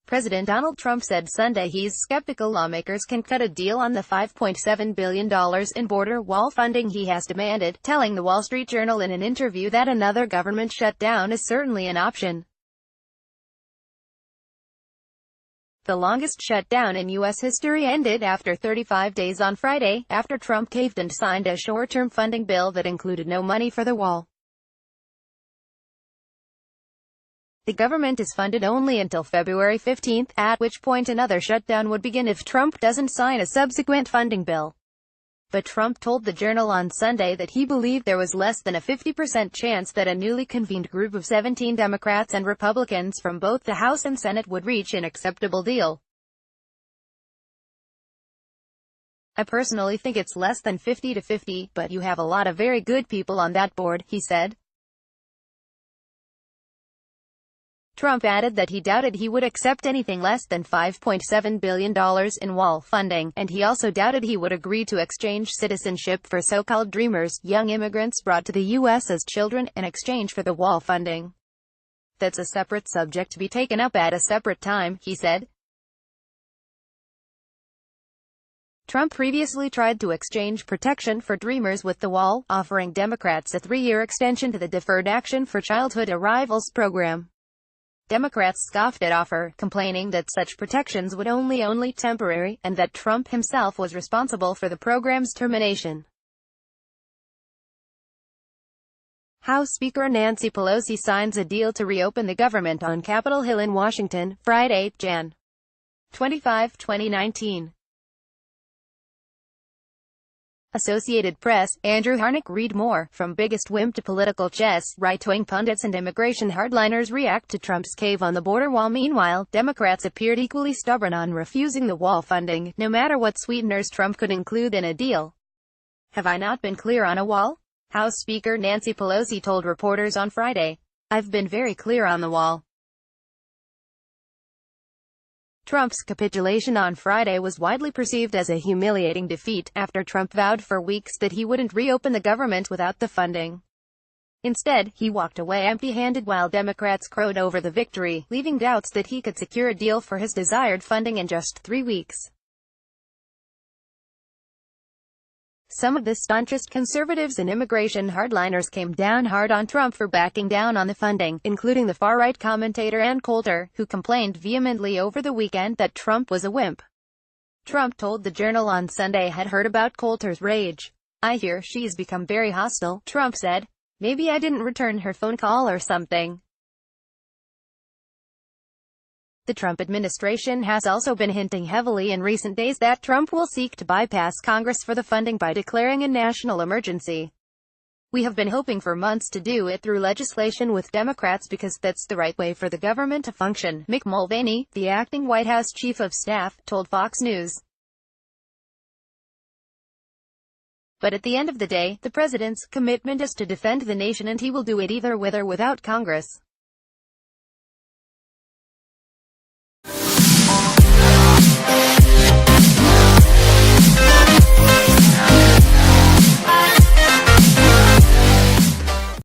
President Donald Trump said Sunday he's skeptical lawmakers can cut a deal on the $5.7 billion in border wall funding he has demanded, telling the Wall Street Journal in an interview that another government shutdown is certainly an option. The longest shutdown in U.S. history ended after 35 days on Friday, after Trump caved and signed a short-term funding bill that included no money for the wall. The government is funded only until February 15, at which point another shutdown would begin if Trump doesn't sign a subsequent funding bill. But Trump told the Journal on Sunday that he believed there was less than a 50% chance that a newly convened group of 17 Democrats and Republicans from both the House and Senate would reach an acceptable deal. "I personally think it's less than 50-50, but you have a lot of very good people on that board," he said. Trump added that he doubted he would accept anything less than $5.7 billion in wall funding, and he also doubted he would agree to exchange citizenship for so-called dreamers, young immigrants brought to the U.S. as children, in exchange for the wall funding. "That's a separate subject to be taken up at a separate time," he said. Trump previously tried to exchange protection for dreamers with the wall, offering Democrats a 3-year extension to the Deferred Action for Childhood Arrivals program. Democrats scoffed at offer, complaining that such protections would only temporary, and that Trump himself was responsible for the program's termination. House Speaker Nancy Pelosi signs a deal to reopen the government on Capitol Hill in Washington, Friday, Jan. 25, 2019. Associated Press, Andrew Harnick. Read more. From biggest wimp to political chess, right-wing pundits and immigration hardliners react to Trump's cave on the border wall. Meanwhile, Democrats appeared equally stubborn on refusing the wall funding, no matter what sweeteners Trump could include in a deal. "Have I not been clear on a wall?" House Speaker Nancy Pelosi told reporters on Friday. "I've been very clear on the wall." Trump's capitulation on Friday was widely perceived as a humiliating defeat, after Trump vowed for weeks that he wouldn't reopen the government without the funding. Instead, he walked away empty-handed while Democrats crowed over the victory, leaving doubts that he could secure a deal for his desired funding in just 3 weeks. Some of the staunchest conservatives and immigration hardliners came down hard on Trump for backing down on the funding, including the far-right commentator Ann Coulter, who complained vehemently over the weekend that Trump was a wimp. Trump told the Journal on Sunday had heard about Coulter's rage. "I hear she's become very hostile," Trump said. "Maybe I didn't return her phone call or something." The Trump administration has also been hinting heavily in recent days that Trump will seek to bypass Congress for the funding by declaring a national emergency. "We have been hoping for months to do it through legislation with Democrats because that's the right way for the government to function," Mick Mulvaney, the acting White House chief of staff, told Fox News. "But at the end of the day, the president's commitment is to defend the nation, and he will do it either with or without Congress."